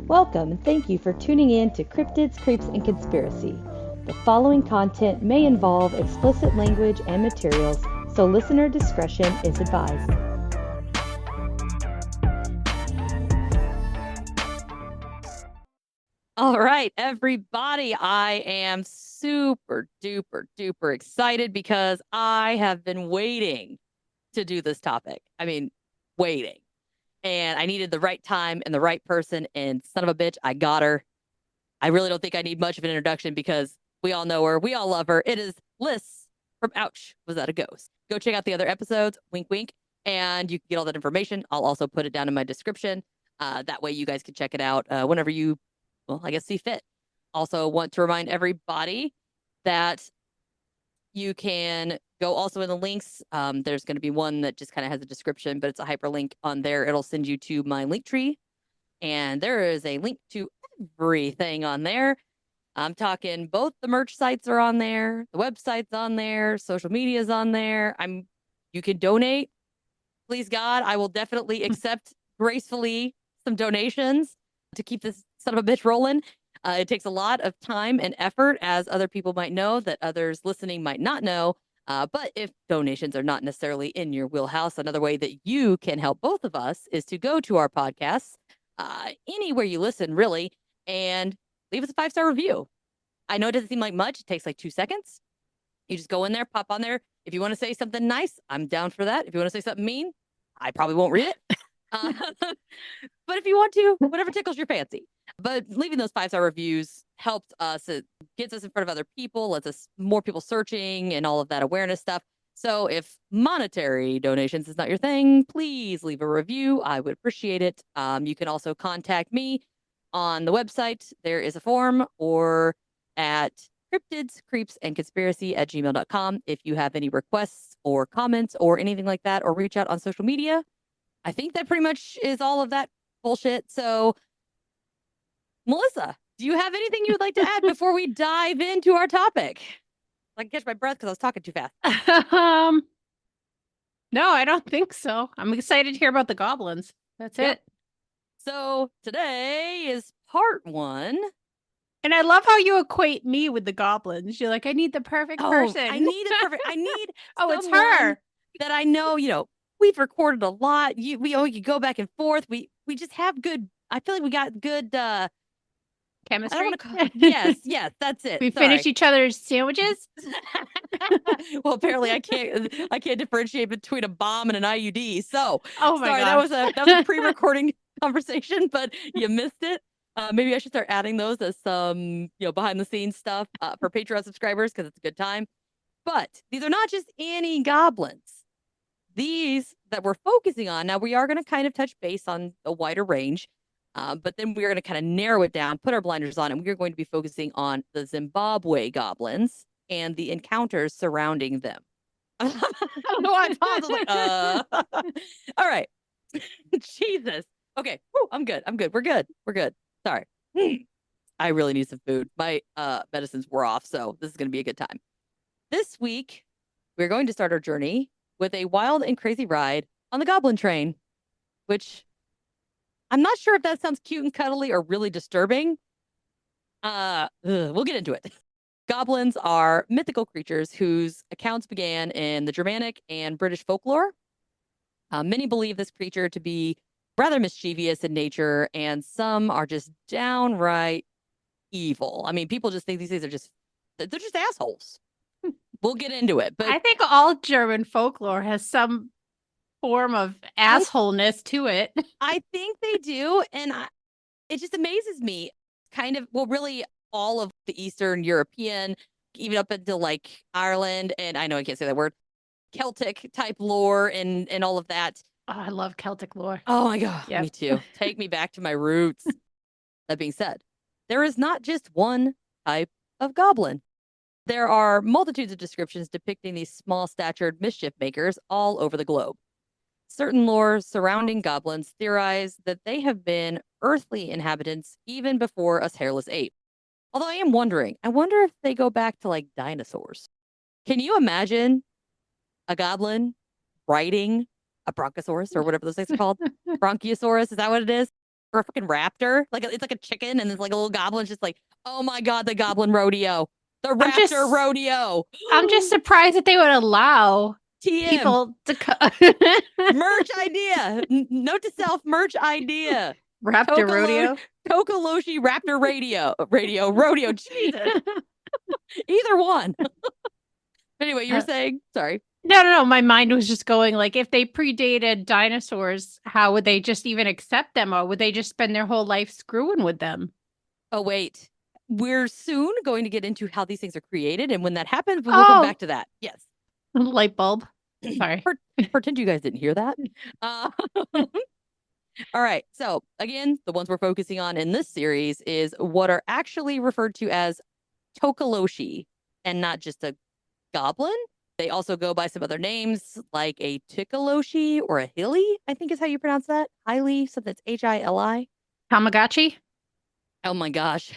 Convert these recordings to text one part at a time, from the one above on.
Welcome and thank you for tuning in to Cryptids, Creeps, and Conspiracy. The following content may involve explicit language and materials, so listener discretion is advised. All right, everybody, I am super duper excited because I have been waiting to do this topic. I mean, waiting. And I needed the right time and the right person, and son of a bitch, I got her. I really don't think I need much of an introduction because we all know her. We all love her. It is Liz from Ouch, Was That a Ghost? Go check out the other episodes, wink, wink, and you can get all that information. I'll also put it down in my description. That way you guys can check it out whenever you, well, I guess, see fit. Also want to remind everybody that you can go also in the links. There's going to be one that just kind of has a description, but it's a hyperlink on there. It'll send you to my link tree. And there is a link to everything on there. I'm talking both the merch sites are on there, the website's on there, social media's on there. You can donate. Please God, I will definitely accept gracefully some donations to keep this son of a bitch rolling. It takes a lot of time and effort, as other people might know, that others listening might not know. But if donations are not necessarily in your wheelhouse, another way that you can help both of us is to go to our podcasts, anywhere you listen, really, and leave us a 5-star review. I know it doesn't seem like much. It takes like 2 seconds. You just go in there, pop on there. If you want to say something nice, I'm down for that. If you want to say something mean, I probably won't read it. But if you want to, whatever tickles your fancy. But leaving those 5-star reviews helps us. It gets us in front of other people, lets us more people searching and all of that awareness stuff. So if monetary donations is not your thing, please leave a review. I would appreciate it. You can also contact me on the website. There is a form, or at cryptidscreepsandconspiracy@gmail.com if you have any requests or comments or anything like that, or reach out on social media. I think that pretty much is all of that bullshit. So, Melissa, do you have anything you would like to add before we dive into our topic? I can catch my breath because I was talking too fast. No, I don't think so. I'm excited to hear about the goblins. That's it. So today is part 1. And I love how you equate me with the goblins. You're like, I need the perfect person. I need a perfect. I need. It's her that I know. We've recorded a lot. We go back and forth. We just have good. I feel like we got good chemistry. Yes, that's it. We finish each other's sandwiches. Well, apparently I can't differentiate between a bomb and an IUD. So, oh my sorry, God. that was a pre-recording conversation, but you missed it. Maybe I should start adding those as some, behind the scenes stuff for Patreon subscribers, because it's a good time. But these are not just any goblins. These that we're focusing on, now we are going to kind of touch base on a wider range, but then we're going to kind of narrow it down, put our blinders on, and we're going to be focusing on the Zimbabwe goblins and the encounters surrounding them. I don't know why I paused. I was like, all right. Jesus. Okay. Woo, I'm good. We're good. Sorry. I really need some food. My medicines were off, so this is going to be a good time. This week, we're going to start our journey with a wild and crazy ride on the Goblin Train, which I'm not sure if that sounds cute and cuddly or really disturbing. We'll get into it. Goblins are mythical creatures whose accounts began in the Germanic and British folklore. Many believe this creature to be rather mischievous in nature, and some are just downright evil. I mean, people just think these things are they're just assholes. We'll get into it. But I think all German folklore has some form of assholeness to it. I think they do. And it just amazes me. Kind of, well, really all of the Eastern European, even up into like Ireland, and I know I can't say that word, Celtic type lore and all of that. Oh, I love Celtic lore. Oh my God, Me too. Take me back to my roots. That being said, there is not just one type of goblin. There are multitudes of descriptions depicting these small-statured mischief makers all over the globe. Certain lore surrounding goblins theorize that they have been earthly inhabitants even before us hairless apes. Although I wonder if they go back to like dinosaurs. Can you imagine a goblin riding a bronchosaurus or whatever those things are called. Bronchiosaurus, is that what it is? Or a freaking raptor? It's like a chicken and it's like a little goblin just like, oh my God, the goblin rodeo. The raptor rodeo. I'm just surprised that they would allow TM. people to merch idea. Note to self, merch idea. Raptor rodeo. Tokoloshe raptor rodeo. Jesus. Either one. Anyway, you were saying? Sorry. No. My mind was just going like, if they predated dinosaurs, how would they just even accept them? Or would they just spend their whole life screwing with them? Oh, wait. We're soon going to get into how these things are created. And when that happens, we'll come back to that. Yes. Light bulb. Sorry. Pretend you guys didn't hear that. All right. So again, the ones we're focusing on in this series is what are actually referred to as Tokoloshe and not just a goblin. They also go by some other names like a tikoloshe or a hili, I think is how you pronounce that. Hili, something that's Hili. Tamagotchi? Oh my gosh.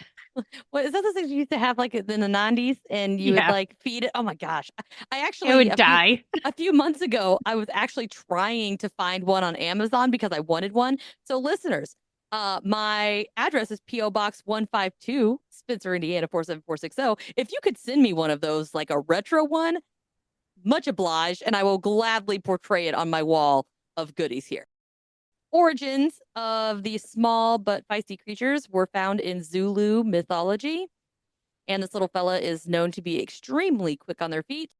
What is that the thing you used to have like in the 90s and you would like feed it? Oh my gosh. I actually it would die. A few months ago, I was actually trying to find one on Amazon because I wanted one. So listeners, my address is P.O. Box 152, Spencer, Indiana 47460. If you could send me one of those, like a retro one, much obliged, and I will gladly portray it on my wall of goodies here. Origins of these small but feisty creatures were found in Zulu mythology, and this little fella is known to be extremely quick on their feet,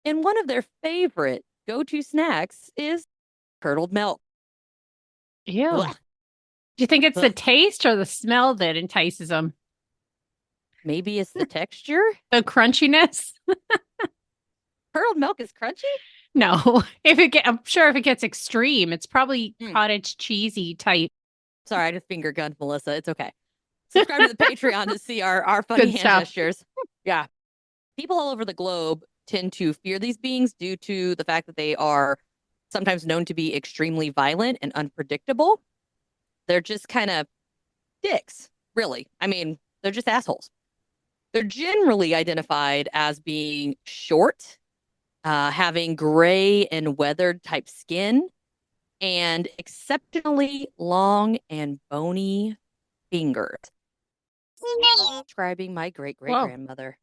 and one of their favorite go-to snacks is curdled milk. Ew. Ugh. Do you think it's the taste or the smell that entices them? Maybe it's the texture? The crunchiness? Curdled milk is crunchy? No. I'm sure if it gets extreme, it's probably cottage cheesy type. Sorry, I just finger gunned Melissa. It's okay. Subscribe to the Patreon to see our funny hand gestures. Yeah. People all over the globe tend to fear these beings due to the fact that they are sometimes known to be extremely violent and unpredictable. They're just kind of dicks, really. I mean, they're just assholes. They're generally identified as being short, having gray and weathered type skin, and exceptionally long and bony fingers. Describing my great-great-grandmother.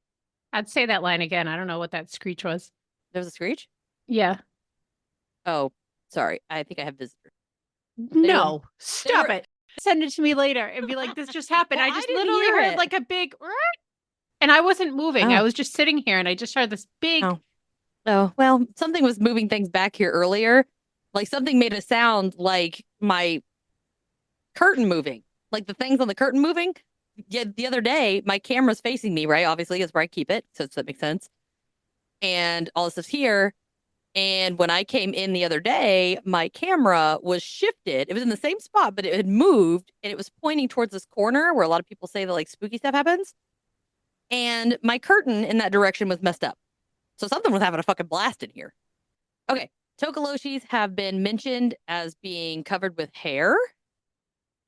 I'd say that line again. I don't know what that screech was. There was a screech? Yeah. Oh, sorry. I think I have visitors. No, stop it. Send it to me later and be like, this just happened. Well, I just literally heard like a big, and I wasn't moving. I was just sitting here and I just heard this big. Oh, well, something was moving things back here earlier. Like something made a sound like my curtain moving, like the things on the curtain moving. Yeah, the other day, my camera's facing me, right? Obviously, that's where I keep it. So that makes sense. And all this stuff's here. And when I came in the other day, my camera was shifted. It was in the same spot, but it had moved and it was pointing towards this corner where a lot of people say that like spooky stuff happens. And my curtain in that direction was messed up. So something was having a fucking blast in here. Okay. Tokoloshes have been mentioned as being covered with hair,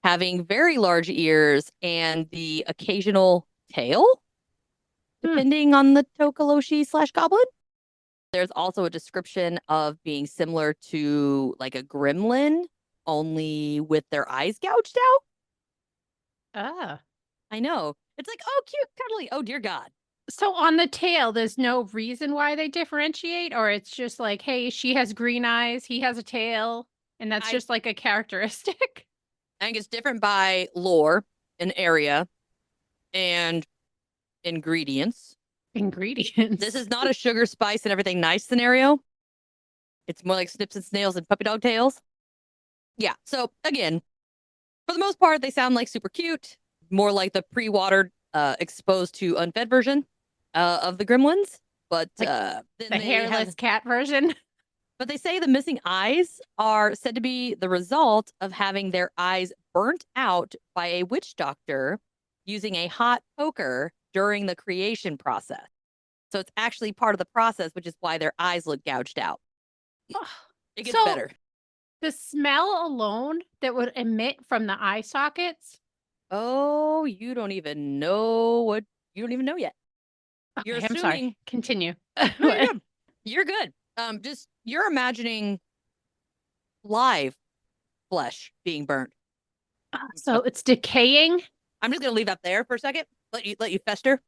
having very large ears, and the occasional tail, depending on the Tokoloshe/goblin. There's also a description of being similar to like a gremlin, only with their eyes gouged out. Ah. I know. It's like, oh, cute, cuddly. Oh, dear God. So on the tail, there's no reason why they differentiate, or it's just like, hey, she has green eyes, he has a tail, and that's just like a characteristic? I think it's different by lore and area and ingredients. This is not a sugar, spice, and everything nice scenario. It's more like snips and snails and puppy dog tails. Yeah. So again, for the most part, they sound like super cute, more like the pre-watered, exposed to unfed version of the gremlins. But the hairless cat version. But they say the missing eyes are said to be the result of having their eyes burnt out by a witch doctor using a hot poker during the creation process. So it's actually part of the process, which is why their eyes look gouged out. It gets better. The smell alone that would emit from the eye sockets. Oh, you don't even know yet. Okay, I'm sorry. Continue. No, you're good. You're good. Just you're imagining live flesh being burnt. So it's decaying. I'm just gonna leave that there for a second. Let you fester.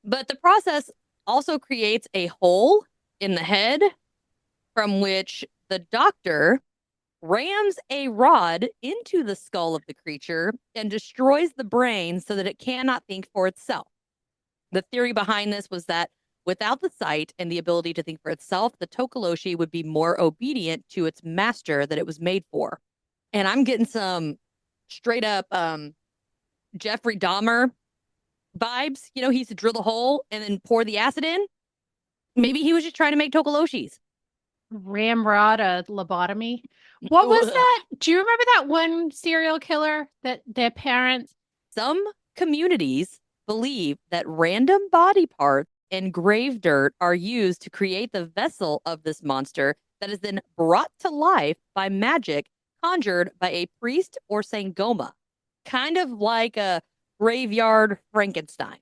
But the process also creates a hole in the head from which the doctor rams a rod into the skull of the creature and destroys the brain so that it cannot think for itself. The theory behind this was that without the sight and the ability to think for itself, the Tokoloshe would be more obedient to its master that it was made for. And I'm getting some straight up Jeffrey Dahmer vibes. You know, he used to drill the hole and then pour the acid in. Maybe he was just trying to make Tokoloshes. Ramrod a lobotomy. What was that? Do you remember that one serial killer that their parents? Some communities believe that random body parts and grave dirt are used to create the vessel of this monster that is then brought to life by magic conjured by a priest or sangoma. Kind of like a graveyard Frankenstein.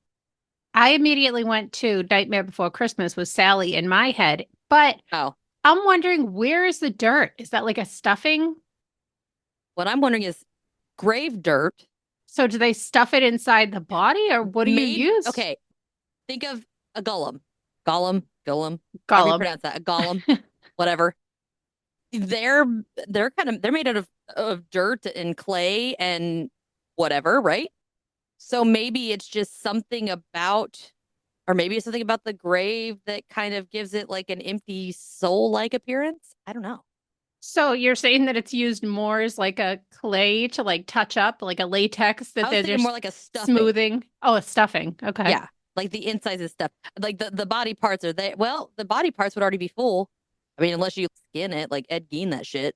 I immediately went to Nightmare Before Christmas with Sally in my head, but I'm wondering, where is the dirt? Is that like a stuffing? What I'm wondering is grave dirt. So do they stuff it inside the body, or what do you use? Okay, think of a golem. Gollum. How do you pronounce that? A golem, whatever. They're made out of dirt and clay and whatever, right? So maybe it's just something about, or maybe it's something about the grave that kind of gives it like an empty soul-like appearance. I don't know. So you're saying that it's used more as like a clay to like touch up, like a latex that they're just more like a stuffing. Smoothing. Oh, a stuffing. Okay. Yeah, like the insides of stuff. Like the body parts are there. Well, the body parts would already be full. I mean, unless you skin it, like Ed Gein that shit.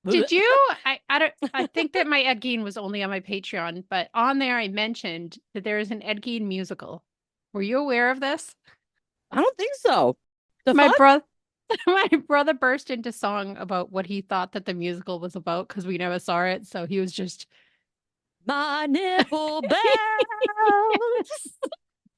Did you? I think that my Ed Gein was only on my Patreon, but on there I mentioned that there is an Ed Gein musical. Were you aware of this? I don't think so. My brother burst into song about what he thought that the musical was about because we never saw it. So he was just my nipple bells.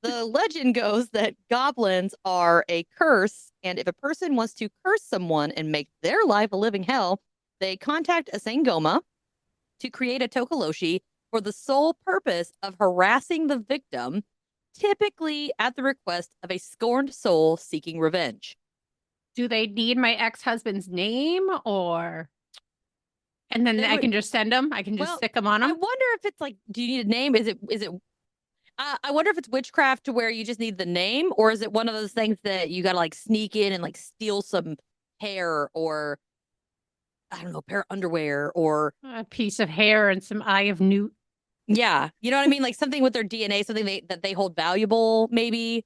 The legend goes that goblins are a curse, and if a person wants to curse someone and make their life a living hell, they contact a sangoma to create a Tokoloshe for the sole purpose of harassing the victim, typically at the request of a scorned soul seeking revenge. Do they need my ex-husband's name, or? And then I can just send them? I can just stick them on them? I wonder if it's like, do you need a name? Is it I wonder if it's witchcraft to where you just need the name, or is it one of those things that you gotta like sneak in and like steal some hair, or I don't know, a pair of underwear, or a piece of hair and some eye of newt. Yeah, you know what I mean? Like something with their DNA, something that they hold valuable, maybe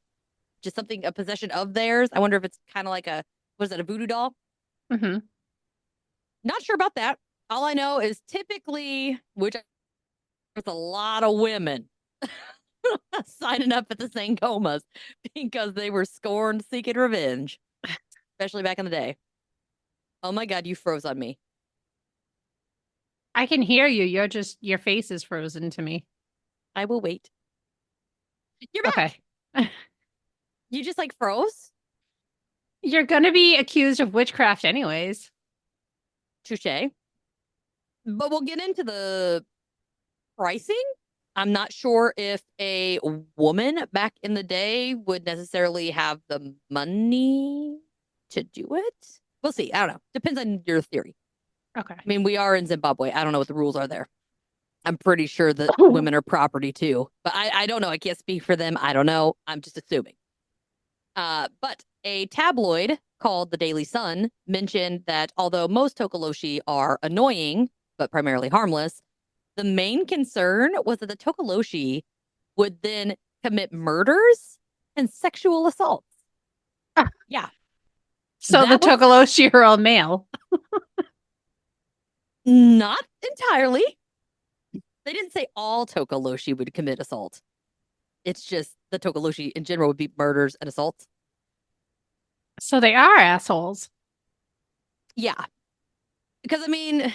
just something, a possession of theirs. I wonder if it's kind of like a, what is it, a voodoo doll? Mm-hmm. Not sure about that. All I know is typically, which there's a lot of women signing up at the sangomas because they were scorned seeking revenge, especially back in the day. Oh my God, you froze on me. I can hear you. Your face is frozen to me. I will wait. You're back. Okay. You just like froze? You're going to be accused of witchcraft anyways. Touche. But we'll get into the pricing. I'm not sure if a woman back in the day would necessarily have the money to do it. We'll see. I don't know. Depends on your theory. Okay. I mean, we are in Zimbabwe. I don't know what the rules are there. I'm pretty sure that women are property too, but I don't know. I can't speak for them. I don't know. I'm just assuming. But a tabloid called the Daily Sun mentioned that although most Tokoloshe are annoying, but primarily harmless, the main concern was that the Tokoloshe would then commit murders and sexual assaults. Yeah. So the Tokoloshe are all male. Not entirely. They didn't say all Tokoloshe would commit assault. It's just the Tokoloshe in general would be murders and assaults. So they are assholes. Yeah. Because, I mean,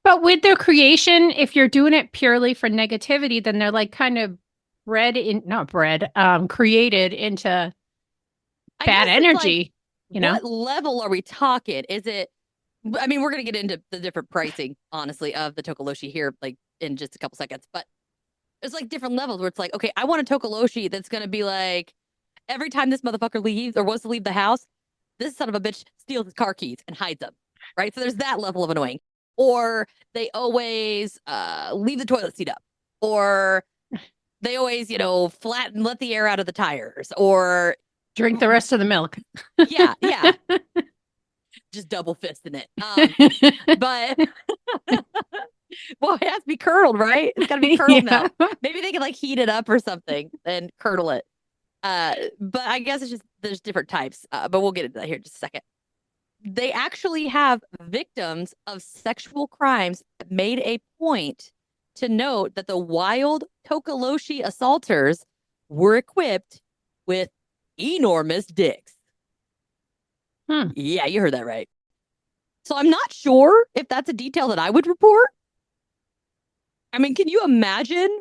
But with their creation, if you're doing it purely for negativity, then they're like kind of created into I bad guess it's like, energy, you know? what level are we talking? Is it, I mean, we're going to get into the different pricing, honestly, of the Tokoloshe here, like in just a couple seconds, but there's like different levels where it's like, okay, I want a Tokoloshe that's going to be like, every time this motherfucker leaves or wants to leave the house, this son of a bitch steals his car keys and hides them, right? So there's that level of annoying. Or they always leave the toilet seat up, or they always, flatten, let the air out of the tires, or Drink the rest of the milk. yeah, just double fisting it. But well, it has to be curdled, right? It's got to be curdled milk. Maybe they can like heat it up or something and curdle it. But I guess it's just there's different types. But we'll get into that here in just a second. They actually have victims of sexual crimes that made a point to note that the wild Tokoloshe assaulters were equipped with enormous dicks. Yeah, you heard that right. So I'm not sure if that's a detail that I would report. I mean, can you imagine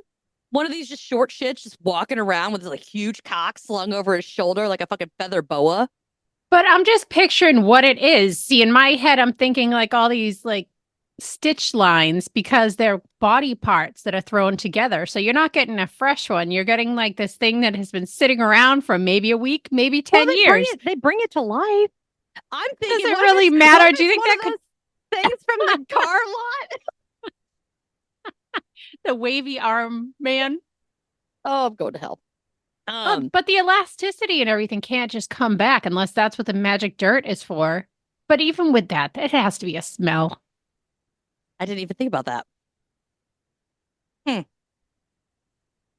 one of these just short shits just walking around with this like huge cock slung over his shoulder like a fucking feather boa? But I'm just picturing what it is. See, in my head, I'm thinking like all these like stitch lines because they're body parts that are thrown together. So you're not getting a fresh one. You're getting like this thing that has been sitting around for maybe a week, maybe 10 years. They bring it to life. I'm thinking, does it really matter? Do you think that could things from the car lot? The wavy arm man? Oh, I'm going to hell. But the elasticity and everything can't just come back unless that's what the magic dirt is for. But even with that, it has to be a smell. I didn't even think about that.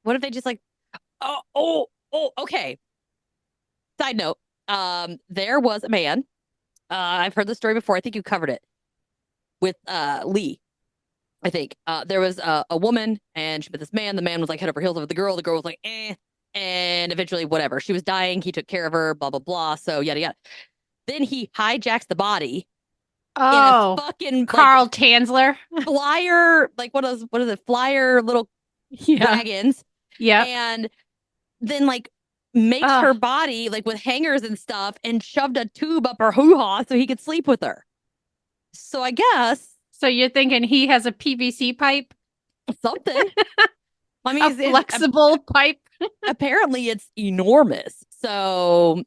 What if they just like, okay. Side note, there was a man. I've heard this story before. I think you covered it with Lee. I think there was a woman and she met this man. The man was like head over heels over the girl. The girl was like, eh. And eventually, whatever. She was dying. He took care of her, blah, blah, blah. So yada, yada. Then he hijacks the body. Oh, in a fucking Carl like, Tanzler. Flyer, like what is it? Flyer little wagons. Yeah. And then like makes her body like with hangers and stuff and shoved a tube up her hoo-ha so he could sleep with her. So I guess. So you're thinking he has a PVC pipe? Something. I mean, a flexible pipe. Apparently it's enormous. So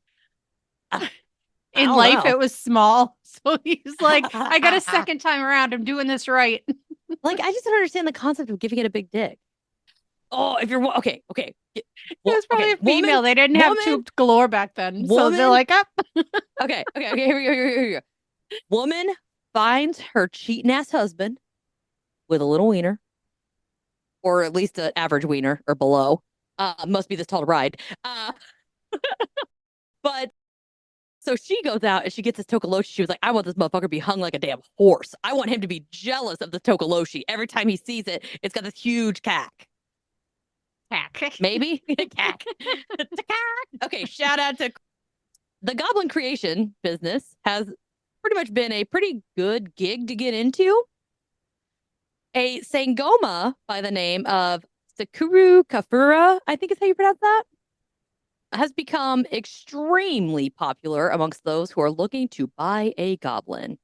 in life it was small. So he's like, I got a second time around. I'm doing this right. Like, I just don't understand the concept of giving it a big dick. Oh, if you're okay. It was probably a female. They didn't have tubed galore back then. So they're like, up. Okay. Here we go. Woman finds her cheating ass husband with a little wiener. Or at least an average wiener or below. Must be this tall to ride. But so she goes out and she gets this Tokoloshe. She was like, I want this motherfucker to be hung like a damn horse. I want him to be jealous of the Tokoloshe. Every time he sees it, it's got this huge cack. Cack. Maybe? Cack. Okay, shout out to the Goblin creation business has pretty much been a pretty good gig to get into. A Sangoma by the name of Sakuru Kafura, I think is how you pronounce that, has become extremely popular amongst those who are looking to buy a goblin.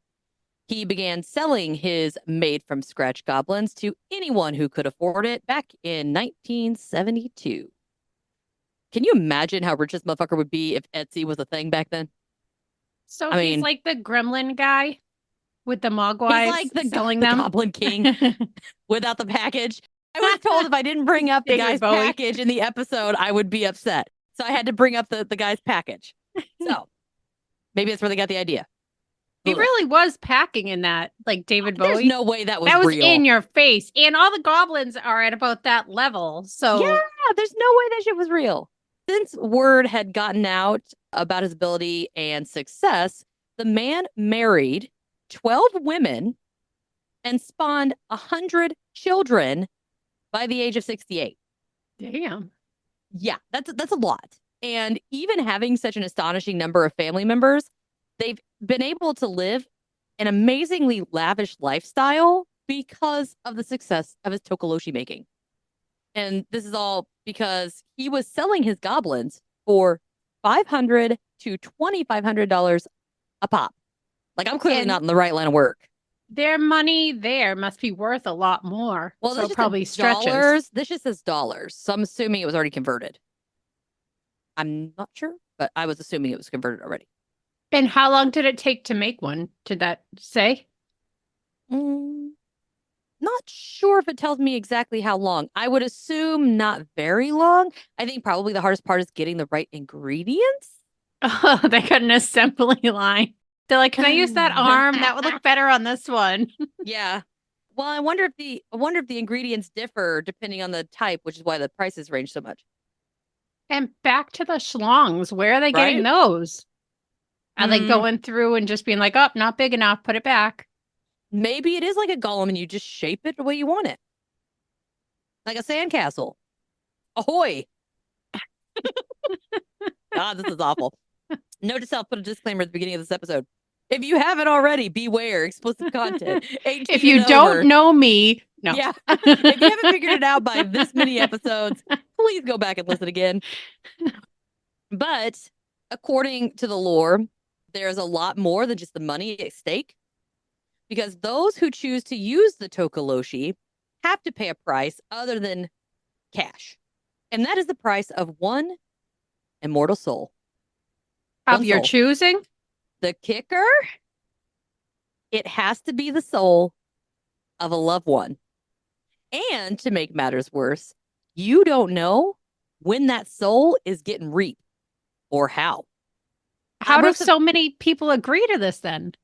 He began selling his made-from-scratch goblins to anyone who could afford it back in 1972. Can you imagine how rich this motherfucker would be if Etsy was a thing back then? So he's like the gremlin guy with the mogwais. He's like the Goblin King without the package. I was told if I didn't bring up the guy's package in the episode, I would be upset. So I had to bring up the guy's package. So maybe that's where they got the idea. He really was packing in that, like David Bowie. There's no way that was real. In your face. And all the goblins are at about that level. So yeah, there's no way that shit was real. Since word had gotten out about his ability and success, the man married 12 women and spawned 100 children by the age of 68. Damn. Yeah, that's a lot. And even having such an astonishing number of family members, they've been able to live an amazingly lavish lifestyle because of the success of his Tokoloshe making. And this is all because he was selling his goblins for $500 to $2,500 a pop. Like, I'm clearly And not in the right line of work. their money there must be worth a lot more. Well, so this it just probably says stretches. dollars. This just says dollars. So I'm assuming it was already converted. I'm not sure, but I was assuming it was converted already. And how long did it take to make one? Did that say? Not sure if it tells me exactly how long. I would assume not very long. I think probably the hardest part is getting the right ingredients. Oh, they got an assembly line. They're like, can I use that arm? That would look better on this one. Yeah. Well, I wonder if the ingredients differ depending on the type, which is why the prices range so much. And back to the schlongs. Where are they getting those? Are they going through and just being like, oh, not big enough, put it back? Maybe it is like a golem and you just shape it the way you want it. Like a sandcastle. Ahoy. God, this is awful. Note to self, put a disclaimer at the beginning of this episode. If you haven't already, beware explicit content. 18 If you and don't over. know me, no. Yeah. If you haven't figured it out by this many episodes, please go back and listen again. But according to the lore, there's a lot more than just the money at stake. Because those who choose to use the Tokoloshe have to pay a price other than cash. And that is the price of one immortal soul. Of your choosing? The kicker? It has to be the soul of a loved one. And to make matters worse, you don't know when that soul is getting reaped or how. How do so many people agree to this then?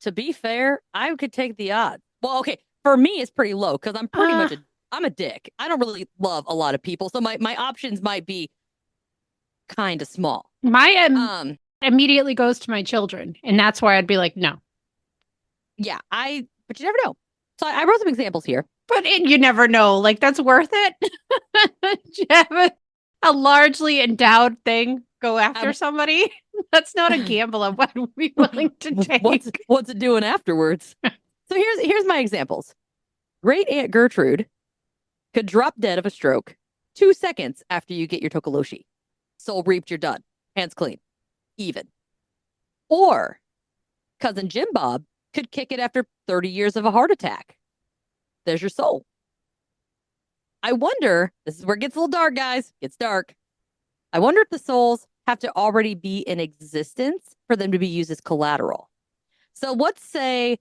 To be fair, I could take the odds. Well, okay, for me, it's pretty low because I'm pretty much I'm a dick. I don't really love a lot of people, so my options might be kind of small. My immediately goes to my children, and that's why I'd be like, no. Yeah, but you never know. So I wrote some examples here. But you never know. Like, that's worth it. Do you have a largely endowed thing go after somebody? That's not a gamble I would be willing to take. What's it doing afterwards? So here's my examples. Great Aunt Gertrude could drop dead of a stroke 2 seconds after you get your Tokoloshe. Soul reaped, you're done. Hands clean. Even. Or Cousin Jim Bob could kick it after 30 years of a heart attack. There's your soul. I wonder, this is where it gets a little dark, guys. It's dark. I wonder if the souls have to already be in existence for them to be used as collateral. So let's say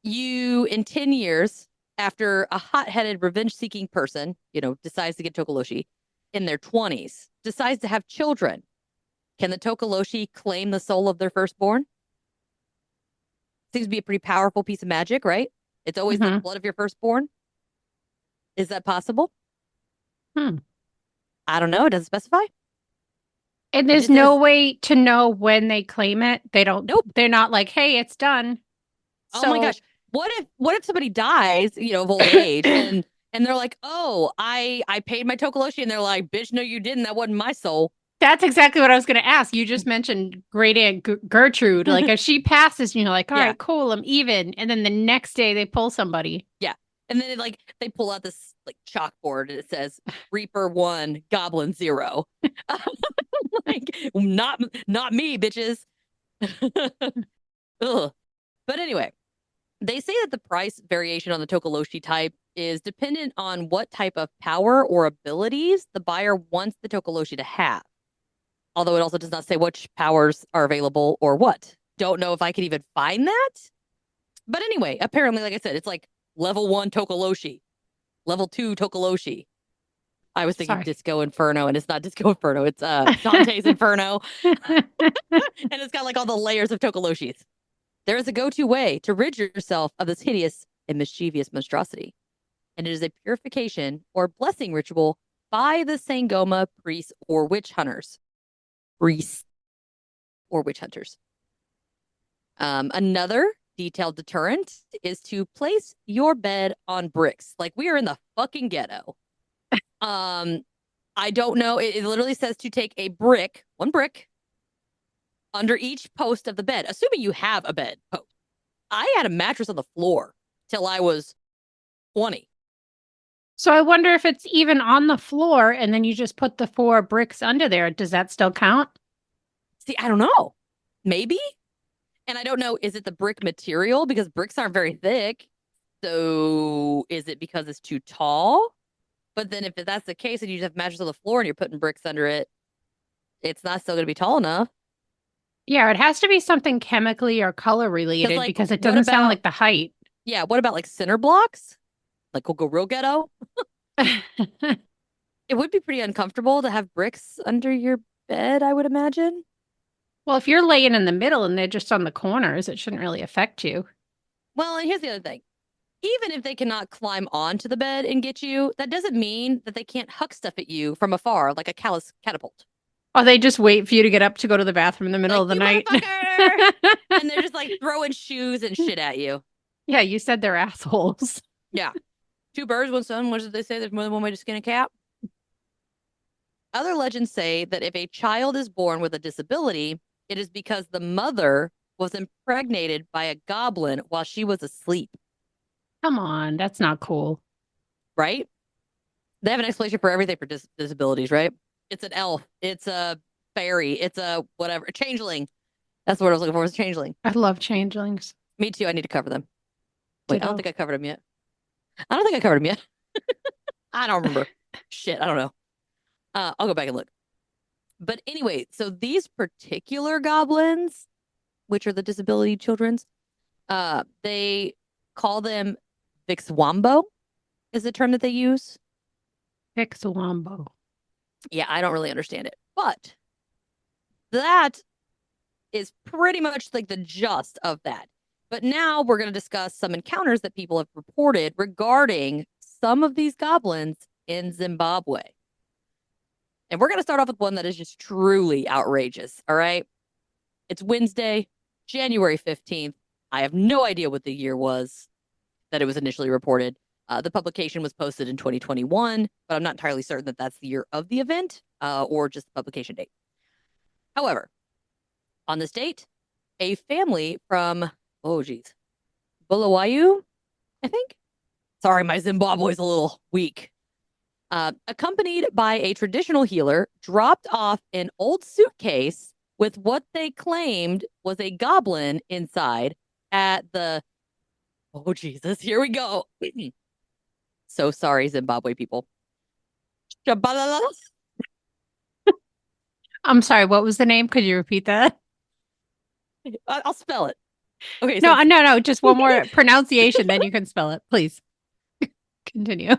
you, in 10 years, after a hot-headed, revenge-seeking person, decides to get Tokoloshe in their 20s, decides to have children. Can the Tokoloshe claim the soul of their firstborn? Seems to be a pretty powerful piece of magic, right? It's always the blood of your firstborn. Is that possible? I don't know. It doesn't specify. And there's no way to know when they claim it. They don't. Nope. They're not like, hey, it's done. Oh my gosh. What if somebody dies, of old age and they're like, oh, I paid my Tokoloshe, and they're like, bitch, no, you didn't. That wasn't my soul. That's exactly what I was going to ask. You just mentioned Great Aunt Gertrude. Like, if she passes, and you're like, all right, cool, I'm even. And then the next day they pull somebody. Yeah. And then they pull out this chalkboard and it says Reaper 1, Goblin 0. Not me, bitches. Ugh. But anyway, they say that the price variation on the Tokoloshe type is dependent on what type of power or abilities the buyer wants the Tokoloshe to have. Although it also does not say which powers are available or what. Don't know if I could even find that. But anyway, apparently, like I said, it's like level 1 Tokoloshe, level 2 Tokoloshe. I was thinking Disco Inferno, and it's not Disco Inferno. It's Dante's Inferno. And it's got all the layers of Tokoloshes. There is a go-to way to rid yourself of this hideous and mischievous monstrosity. And it is a purification or blessing ritual by the Sangoma priests or witch hunters. Another detailed deterrent is to place your bed on bricks. Like, we are in the fucking ghetto. I don't know. It literally says to take one brick, under each post of the bed, assuming you have a bed post. I had a mattress on the floor till I was 20. So I wonder if it's even on the floor and then you just put the 4 bricks under there. Does that still count? See, I don't know. Maybe. And I don't know, is it the brick material? Because bricks aren't very thick. So is it because it's too tall? But then if that's the case and you just have mattress on the floor and you're putting bricks under it, it's not still going to be tall enough. Yeah, it has to be something chemically or color related like, because it what doesn't sound about- like the height. Yeah, what about like cinder blocks? Like we'll go real ghetto. It would be pretty uncomfortable to have bricks under your bed, I would imagine. Well, if you're laying in the middle and they're just on the corners, it shouldn't really affect you. Well, and here's the other thing. Even if they cannot climb onto the bed and get you, that doesn't mean that they can't huck stuff at you from afar, like a catapult. Or they just wait for you to get up to go to the bathroom in the middle of the night. Motherfucker! And they're just like throwing shoes and shit at you. Yeah, you said they're assholes. Yeah. 2 birds, 1 stone. What did they say? There's more than one way to skin a cat. Other legends say that if a child is born with a disability, it is because the mother was impregnated by a goblin while she was asleep. Come on, that's not cool. Right? They have an explanation for everything for disabilities, right? It's an elf. It's a fairy. It's a whatever. A changeling. That's what I was looking for, was a changeling. I love changelings. Me too. I need to cover them. Wait, I Ditto. don't think I covered them yet. I don't think I covered them yet. I don't remember. Shit, I don't know. I'll go back and look. But anyway, so these particular goblins, which are the disability children's, they call them Vixwambo, is the term that they use. Vixwambo. Yeah, I don't really understand it. But that is pretty much like the gist of that. But now we're going to discuss some encounters that people have reported regarding some of these goblins in Zimbabwe. And we're going to start off with one that is just truly outrageous. All right. It's Wednesday, January 15th. I have no idea what the year was that it was initially reported. The publication was posted in 2021, but I'm not entirely certain that that's the year of the event or just the publication date. However, on this date, a family from, Bulawayo, I think. Sorry, my Zimbabwe's a little weak. Accompanied by a traditional healer, dropped off an old suitcase with what they claimed was a goblin inside at the... Oh, Jesus, here we go. So sorry, Zimbabwe people. I'm sorry, what was the name? Could you repeat that? I'll spell it. Okay. No, just one more pronunciation, then you can spell it. Please. Continue.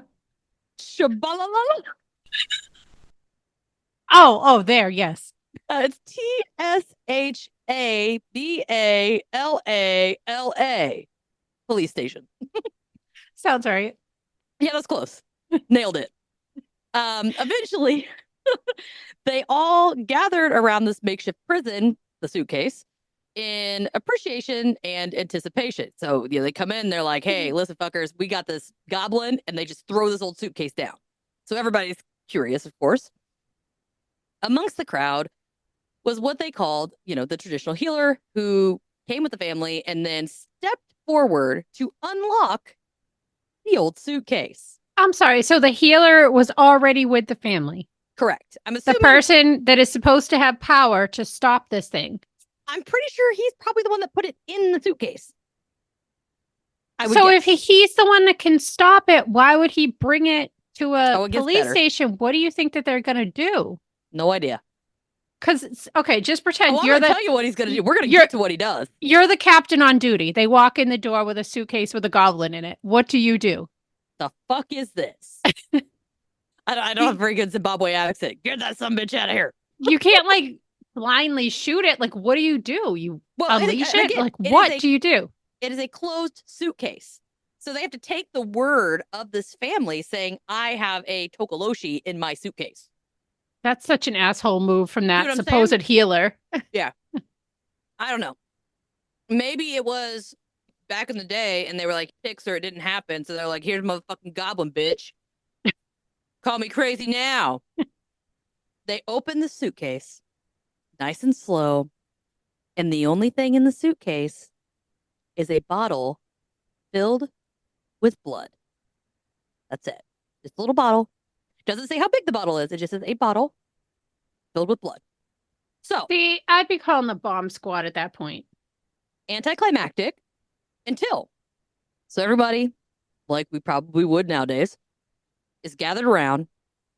Oh, there, yes. It's Tshabala. Police station. Sounds right. Yeah, that's close. Nailed it. Eventually, they all gathered around this makeshift prison, the suitcase, in appreciation and anticipation. So, they come in, they're like, hey, listen, fuckers, we got this goblin, and they just throw this old suitcase down. So everybody's curious, of course. Amongst the crowd was what they called, the traditional healer who came with the family and then stepped forward to unlock the old suitcase. I'm sorry. So the healer was already with the family. Correct. I'm assuming the person that is supposed to have power to stop this thing. I'm pretty sure he's probably the one that put it in the suitcase. So if he's the one that can stop it, why would he bring it to a police station? What do you think that they're going to do? No idea. Because, okay, just pretend you're the... I'll tell you what he's going to do. We're going to get to what he does. You're the captain on duty. They walk in the door with a suitcase with a goblin in it. What do you do? The fuck is this? I don't have a very good Zimbabwe accent. Get that sumbitch out of here. You can't, blindly shoot it. What do you do? You unleash it? Again, what do you do? It is a closed suitcase. So they have to take the word of this family saying, I have a Tokoloshe in my suitcase. That's such an asshole move from that supposed healer. Yeah. I don't know. Maybe it was back in the day and they were like, fix or it didn't happen. So they're like, here's motherfucking goblin, bitch. Call me crazy now. They open the suitcase nice and slow. And the only thing in the suitcase is a bottle filled with blood. That's it. Just a little bottle. Doesn't say how big the bottle is. It just says a bottle filled with blood. So, See, I'd be calling the bomb squad at that point. anticlimactic until. So everybody, like we probably would nowadays, is gathered around.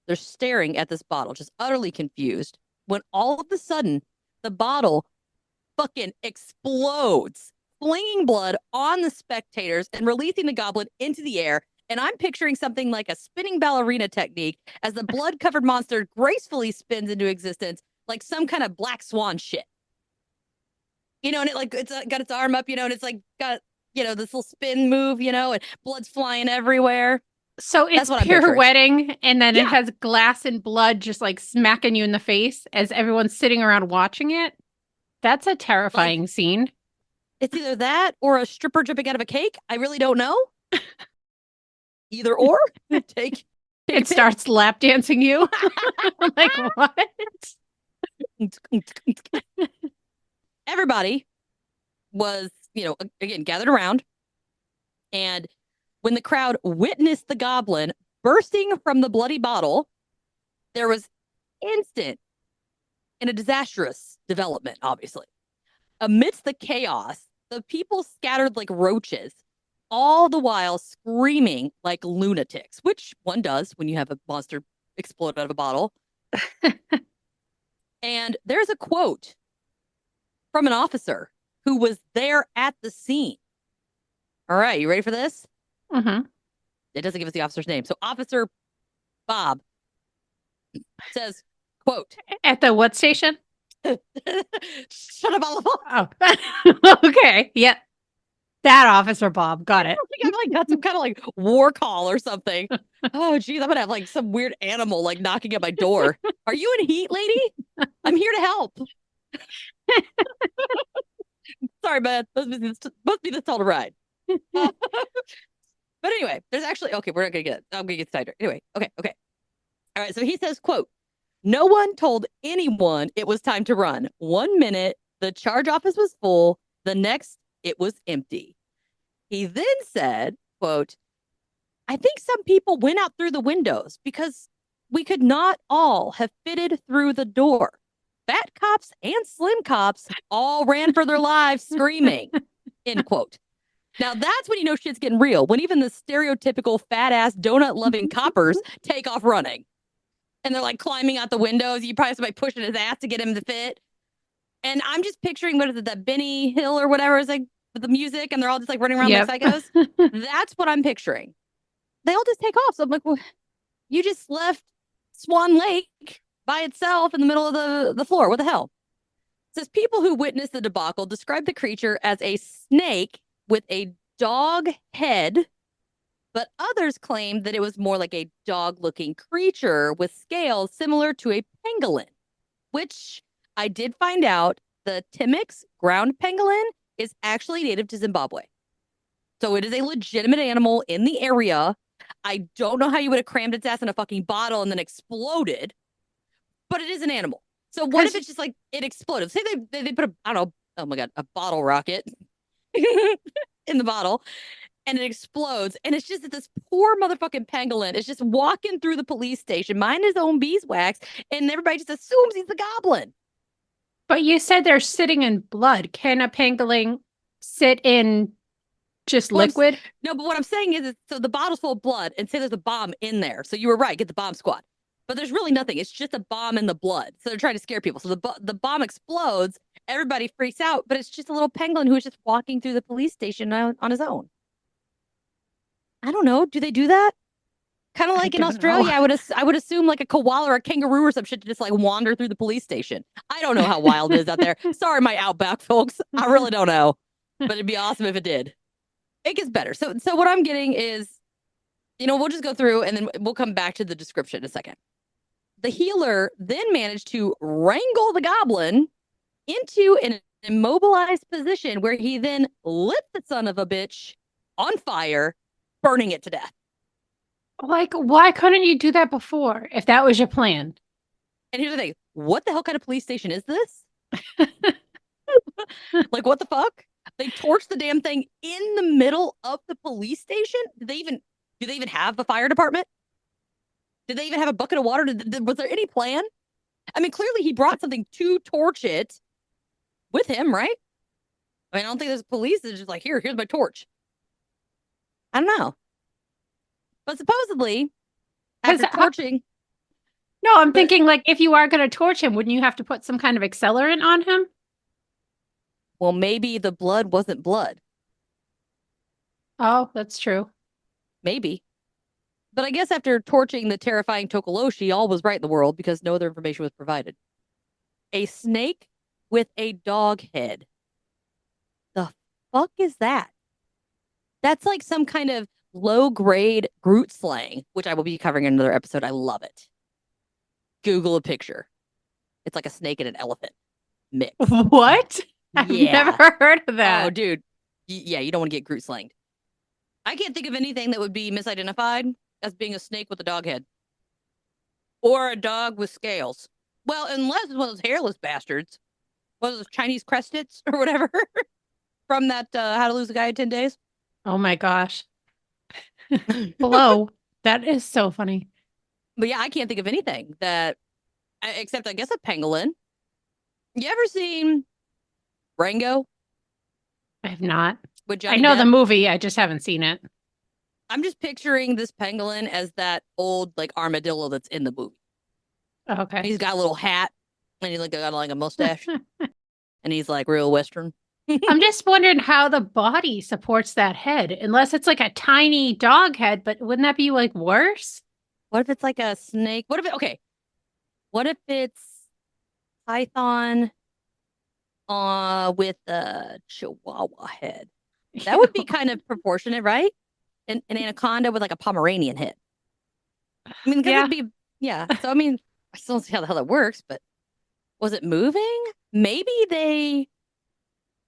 They're staring at this bottle, just utterly confused, when all of a sudden the bottle fucking explodes, flinging blood on the spectators and releasing the goblin into the air. And I'm picturing something like a spinning ballerina technique as the blood-covered monster gracefully spins into existence like some kind of black swan shit. You know, and it's got its arm up, you know, and it's like got, you know, this little spin move, you know, and blood's flying everywhere. So it's what I'm picturing. pirouetting, and then it Yeah. has glass and blood just like smacking you in the face as everyone's sitting around watching it. That's a terrifying scene. It's either that or a stripper jumping out of a cake. I really don't know. Either or. Take It starts lap dancing you. Like, what? Everybody was, you know, again, gathered around. And when the crowd witnessed the goblin bursting from the bloody bottle, there was instant and a disastrous development, obviously. Amidst the chaos, the people scattered like roaches, all the while screaming like lunatics, which one does when you have a monster explode out of a bottle. And there's a quote from an officer who was there at the scene. All right, you ready for this? Mm-hmm. It doesn't give us the officer's name. So Officer Bob says, quote, At the what station? shut up, Oliver. Oh, okay. Yeah. That Officer Bob. Got it. I think I've like got some kind of like war call or something. Oh, geez, I'm gonna have like some weird animal like knocking at my door. Are you in heat, lady? I'm here to help. Sorry, man. Must be this tall to ride. But anyway, there's actually we're not gonna get it. I'm gonna get tighter. Anyway, okay. All right. So he says, quote, no one told anyone it was time to run. 1 minute, the charge office was full. The next, it was empty. He then said, quote, I think some people went out through the windows because we could not all have fitted through the door. Fat cops and slim cops all ran for their lives screaming, end quote. Now that's when you know shit's getting real, when even the stereotypical fat ass donut loving coppers take off running. And they're like climbing out the windows. You probably have somebody pushing his ass to get him to fit. And I'm just picturing, what is it, that Benny Hill or whatever is like with the music, and they're all just like running around like psychos. That's what I'm picturing. They all just take off. So I'm like, well, you just left Swan Lake by itself in the middle of the floor. What the hell? It says people who witnessed the debacle described the creature as a snake with a dog head, but others claimed that it was more like a dog-looking creature with scales similar to a pangolin, which I did find out the Timix ground pangolin is actually native to Zimbabwe. So it is a legitimate animal in the area. I don't know how you would have crammed its ass in a fucking bottle and then exploded, but it is an animal. So what if it's just like it exploded? Say they put a bottle rocket in the bottle and it explodes, and it's just that this poor motherfucking pangolin is just walking through the police station, minding his own beeswax, and everybody just assumes he's the goblin. But you said they're sitting in blood. Can a pangolin sit in just liquid? No, but what I'm saying is so the bottle's full of blood, and say there's a bomb in there. So you were right, get the bomb squad. But there's really nothing. It's just a bomb in the blood. So they're trying to scare people. So the bomb explodes, everybody freaks out, but it's just a little pangolin who is just walking through the police station on his own. I don't know. Do they do that? Kind of like in Australia, I would assume like a koala or a kangaroo or some shit to just like wander through the police station. I don't know how wild it is out there. Sorry, my outback folks. I really don't know, but it'd be awesome if it did. It gets better. So what I'm getting is, you know, we'll just go through and then we'll come back to the description in a second. The healer then managed to wrangle the goblin into an immobilized position where he then lit the son of a bitch on fire, burning it to death. Like, why couldn't you do that before if that was your plan? And here's the thing. What the hell kind of police station is this? Like, what the fuck? They torched the damn thing in the middle of the police station? Do they even have a fire department? Did they even have a bucket of water? Was there any plan? I mean, clearly he brought something to torch it with him, right? I mean, I don't think there's police that's just like, here's my torch. I don't know. But supposedly, after torching... No, I'm thinking, like, if you are going to torch him, wouldn't you have to put some kind of accelerant on him? Well, maybe the blood wasn't blood. Oh, that's true. Maybe. But I guess after torching the terrifying Tokoloshe, all was right in the world because no other information was provided. A snake with a dog head. The fuck is that? That's like some kind of low-grade Groot slang, which I will be covering in another episode. I love it. Google a picture. It's like a snake and an elephant mix. What? I've never heard of that. Oh, dude. Yeah, you don't want to get Groot slanged. I can't think of anything that would be misidentified as being a snake with a dog head. Or a dog with scales. Well, unless it's one of those hairless bastards. One of those Chinese cresteds or whatever. From that How to Lose a Guy in 10 Days. Oh my gosh. Hello. That is so funny. But yeah, I can't think of anything that, except I guess a pangolin. You ever seen Rango? I have not. With Johnny I know Depp? the movie. I just haven't seen it. I'm just picturing this pangolin as that old like armadillo that's in the movie. Okay. He's got a little hat and he's got like a mustache. And he's like real Western. I'm just wondering how the body supports that head, unless it's like a tiny dog head, but wouldn't that be like worse? What if it's like a snake? What if it's python with a chihuahua head? That would be kind of proportionate, right? An anaconda with like a Pomeranian head. I mean, Yeah. So, I mean, I still don't see how the hell that works, but was it moving? Maybe the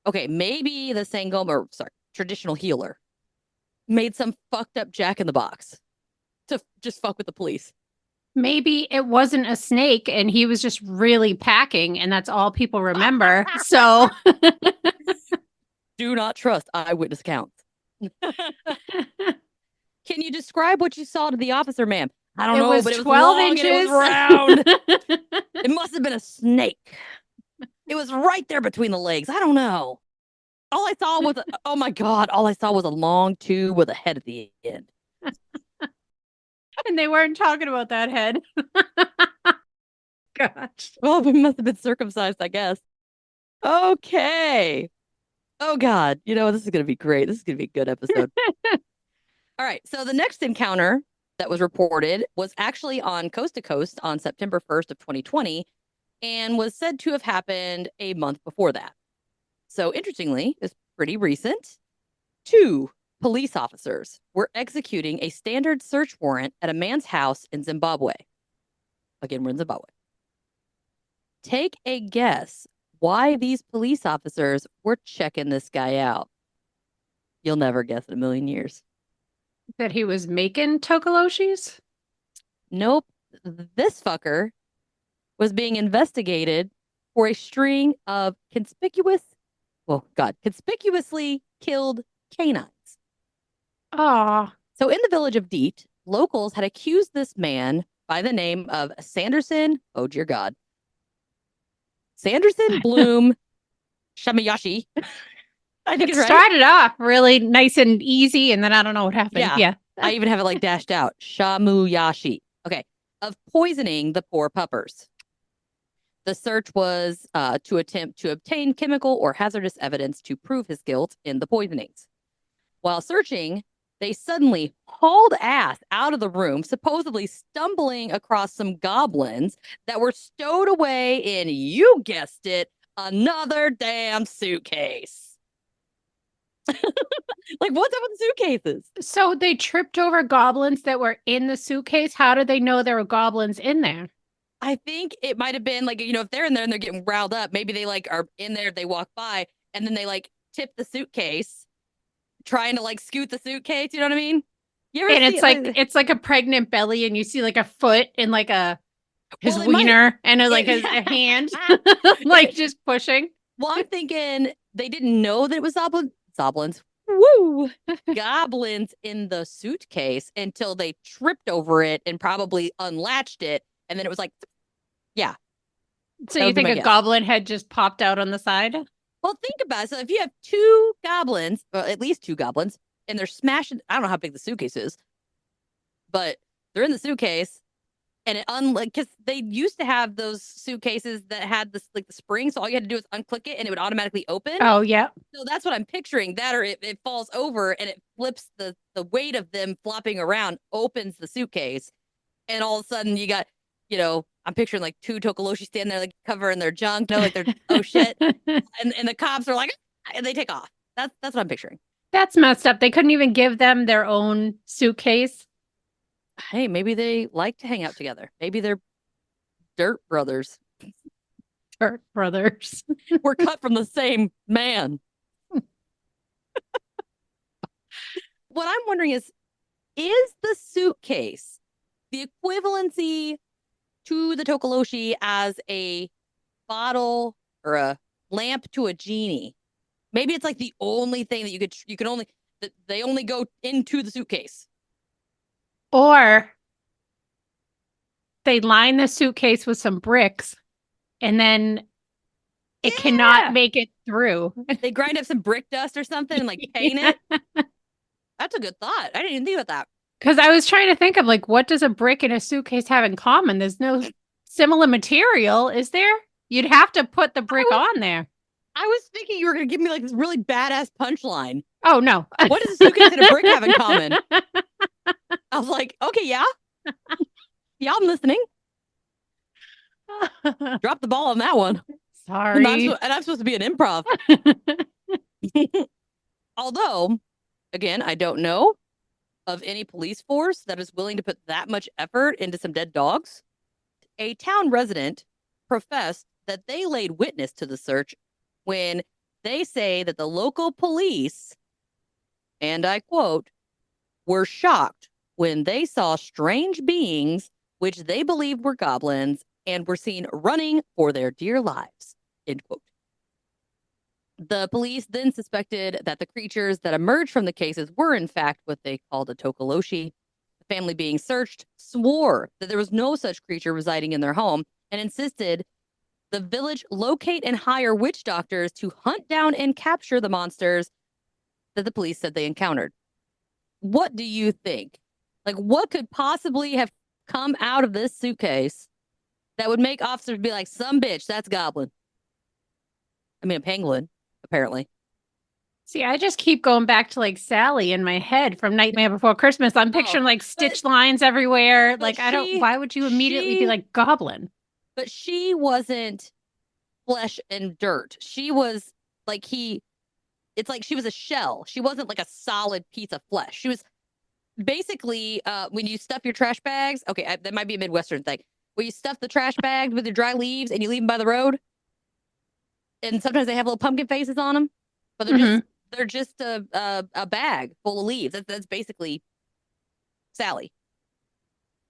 Sangoma, traditional healer made some fucked up Jack in the Box to just fuck with the police. Maybe it wasn't a snake and he was just really packing and that's all people remember. So do not trust eyewitness accounts. Can you describe what you saw to the officer, ma'am? I don't know, but it was 12 long inches. and it was round. It must have been a snake. It was right there between the legs. I don't know. All I saw was, oh my God, all I saw was a long tube with a head at the end. And they weren't talking about that head. Gosh. Well, it must have been circumcised, I guess. Okay. Oh God, this is going to be great. This is going to be a good episode. All right. So the next encounter that was reported was actually on Coast to Coast on September 1st of 2020 and was said to have happened a month before that. So interestingly, it's pretty recent. 2 police officers were executing a standard search warrant at a man's house in Zimbabwe. Again, we're in Zimbabwe. Take a guess why these police officers were checking this guy out. You'll never guess in a million years. That he was making Tokoloshes? Nope. This fucker was being investigated for a string of conspicuously killed canines. Aw. So in the village of Deet, locals had accused this man by the name of Sanderson, oh dear God, Sanderson Bloom Shamayashi. I think it's right. Started off really nice and easy, and then I don't know what happened. Yeah. I even have it like dashed out. Shamuyashi. Okay. Of poisoning the poor puppers. The search was to attempt to obtain chemical or hazardous evidence to prove his guilt in the poisonings. While searching, they suddenly hauled ass out of the room, supposedly stumbling across some goblins that were stowed away in, you guessed it, another damn suitcase. Like, what's up with the suitcases? So they tripped over goblins that were in the suitcase. How did they know there were goblins in there? I think it might have been like, if they're in there and they're getting riled up, maybe they like are in there, they walk by and then they like tip the suitcase, trying to like scoot the suitcase. You know what I mean? And it's like a pregnant belly and you see like a foot and like his wiener and his a hand like just pushing. Well, I'm thinking they didn't know that it was Zoblins. woo, goblins in the suitcase until they tripped over it and probably unlatched it. And then it was like, yeah. So That you would be think my a guess. goblin head just popped out on the side? Well, think about it. So if you have two goblins, or at least two goblins, and they're smashing, I don't know how big the suitcase is, but they're in the suitcase. And it because they used to have those suitcases that had this like the spring, so all you had to do was unclick it and it would automatically open. Oh, yeah. So that's what I'm picturing. That or it falls over and it flips the weight of them flopping around, opens the suitcase, and all of a sudden you got, I'm picturing like two Tokoloshe standing there like covering their junk, like they're oh shit, and the cops are like, and they take off. That's what I'm picturing. That's messed up. They couldn't even give them their own suitcase. Hey, maybe they like to hang out together. Maybe they're dirt brothers. Dirt brothers. We're cut from the same man. What I'm wondering is the suitcase the equivalency to the Tokoloshe as a bottle or a lamp to a genie? Maybe it's like the only thing that they only go into the suitcase. Or they line the suitcase with some bricks and then it cannot make it through. They grind up some brick dust or something and like paint it. That's a good thought. I didn't even think about that. Because I was trying to think of like, what does a brick and a suitcase have in common? There's no similar material, is there? You'd have to put the brick on there. I was thinking you were going to give me like this really badass punchline. Oh, no. What does a suitcase and a brick have in common? I was like, okay, yeah. Yeah, I'm listening. Drop the ball on that one. Sorry. And I'm supposed to be an improv. Although, again, I don't know of any police force that is willing to put that much effort into some dead dogs. A town resident professed that they laid witness to the search when they say that the local police, and I quote, were shocked when they saw strange beings, which they believed were goblins, and were seen running for their dear lives, end quote. The police then suspected that the creatures that emerged from the cases were, in fact, what they called a Tokoloshe. The family being searched swore that there was no such creature residing in their home and insisted the village locate and hire witch doctors to hunt down and capture the monsters that the police said they encountered. What do you think? Like, what could possibly have come out of this suitcase that would make officers be like, some bitch, that's goblin? I mean, a pangolin, apparently. See, I just keep going back to like Sally in my head from Nightmare Before Christmas. I'm picturing like stitch lines everywhere. Like, why would you immediately be like goblin? But she wasn't flesh and dirt. She was like it's like she was a shell. She wasn't like a solid piece of flesh. She was basically when you stuff your trash bags. Okay, that might be a Midwestern thing. Where you stuff the trash bags with your dry leaves and you leave them by the road. And sometimes they have little pumpkin faces on them, but they're just a bag full of leaves. That's basically Sally.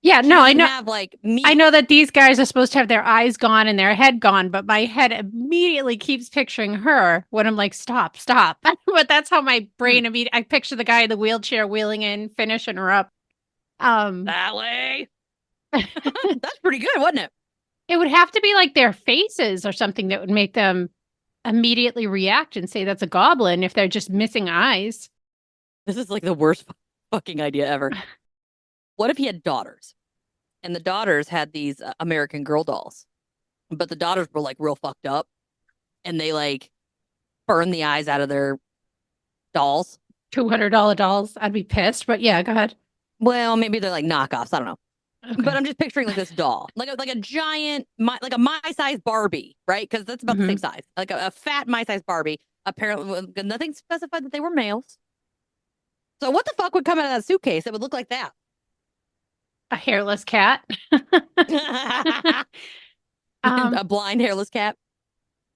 Yeah, no, I know. Have, like, meat. I know that these guys are supposed to have their eyes gone and their head gone, but my head immediately keeps picturing her when I'm like, stop. But that's how my brain I picture the guy in the wheelchair wheeling in, finishing her up. Sally. That's pretty good, wasn't it? It would have to be like their faces or something that would make them immediately react and say that's a goblin if they're just missing eyes. This is like the worst fucking idea ever. What if he had daughters? And the daughters had these American Girl dolls. But the daughters were like real fucked up. And they like burned the eyes out of their dolls. $200 dolls. I'd be pissed, but yeah, go ahead. Well, maybe they're like knockoffs. I don't know. Okay. But I'm just picturing like this doll, like a giant, like a my-sized Barbie, right? Because that's about the same size, like a fat my-sized Barbie. Apparently, nothing specified that they were males. So what the fuck would come out of that suitcase that would look like that? A hairless cat. A blind hairless cat.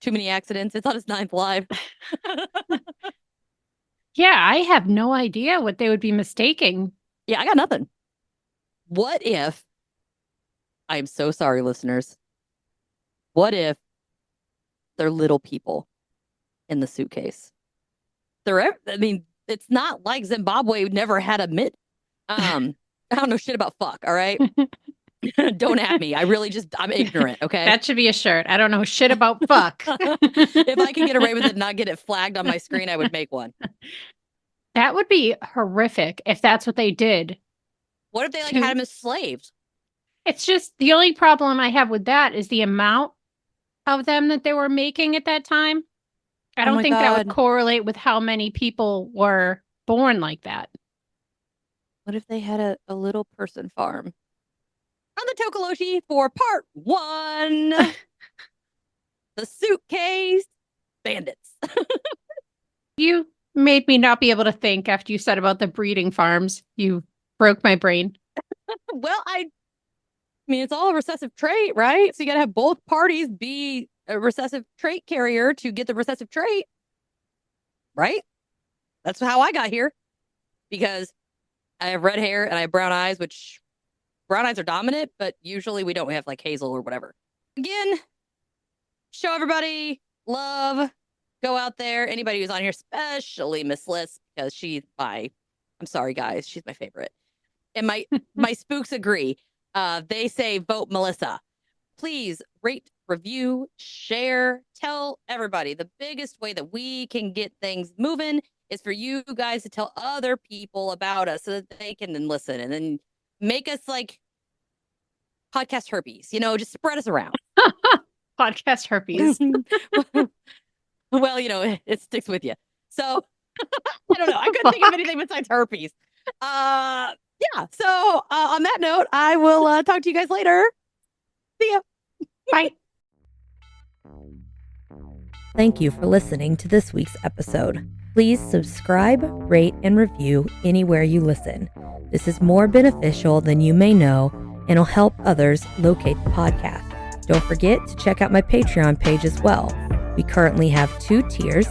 Too many accidents. It's on his 9th life. Yeah, I have no idea what they would be mistaking. Yeah, I got nothing. What if, I'm so sorry, listeners. What if they're little people in the suitcase? it's not like Zimbabwe never had a mid. I don't know shit about fuck. All right. Don't at me. I'm ignorant. Okay. That should be a shirt. I don't know shit about fuck. If I could get away with it and not get it flagged on my screen, I would make one. That would be horrific if that's what they did. What if they had him as slaves? It's just the only problem I have with that is the amount of them that they were making at that time. I don't think that would correlate with how many people were born like that. What if they had a little person farm? On the Tokoloshe for part 1. The suitcase bandits. You made me not be able to think after you said about the breeding farms. You broke my brain. Well, I mean, it's all a recessive trait, right? So you got to have both parties be a recessive trait carrier to get the recessive trait, right? That's how I got here, because I have red hair and I have brown eyes, which brown eyes are dominant, but usually we don't have like hazel or whatever. Again, show everybody love. Go out there. Anybody who's on here, especially Miss Liz, because I'm sorry, guys, she's my favorite. And my spooks agree. They say vote Melissa. Please rate, review, share, tell everybody. The biggest way that we can get things moving is for you guys to tell other people about us so that they can then listen and then make us like podcast herpes, just spread us around. Podcast herpes. Well, it sticks with you. So I don't know. I couldn't think of anything besides herpes. Yeah. So on that note, I will talk to you guys later. See ya. Bye. Thank you for listening to this week's episode. Please subscribe, rate, and review anywhere you listen. This is more beneficial than you may know and will help others locate the podcast. Don't forget to check out my Patreon page as well. We currently have 2 tiers.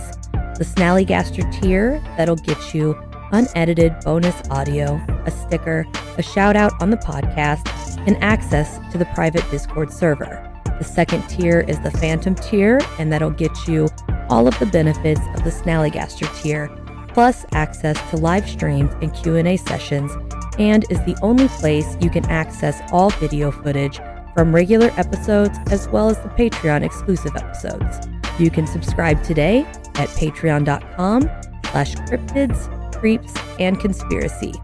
The Snallygaster tier that'll get you unedited bonus audio, a sticker, a shout out on the podcast, and access to the private Discord server. The second tier is the Phantom tier, and that'll get you all of the benefits of the Snallygaster tier, plus access to live streams and Q&A sessions, and is the only place you can access all video footage from regular episodes as well as the Patreon exclusive episodes. You can subscribe today at patreon.com/cryptids, creeps, and conspiracy.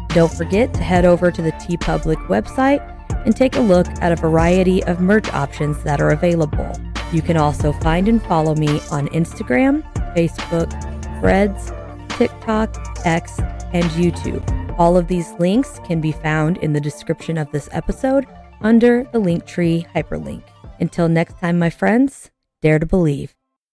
Don't forget to head over to the TeePublic website and take a look at a variety of merch options that are available. You can also find and follow me on Instagram, Facebook, Threads, TikTok, X, and YouTube. All of these links can be found in the description of this episode under the Linktree hyperlink. Until next time, my friends, dare to believe.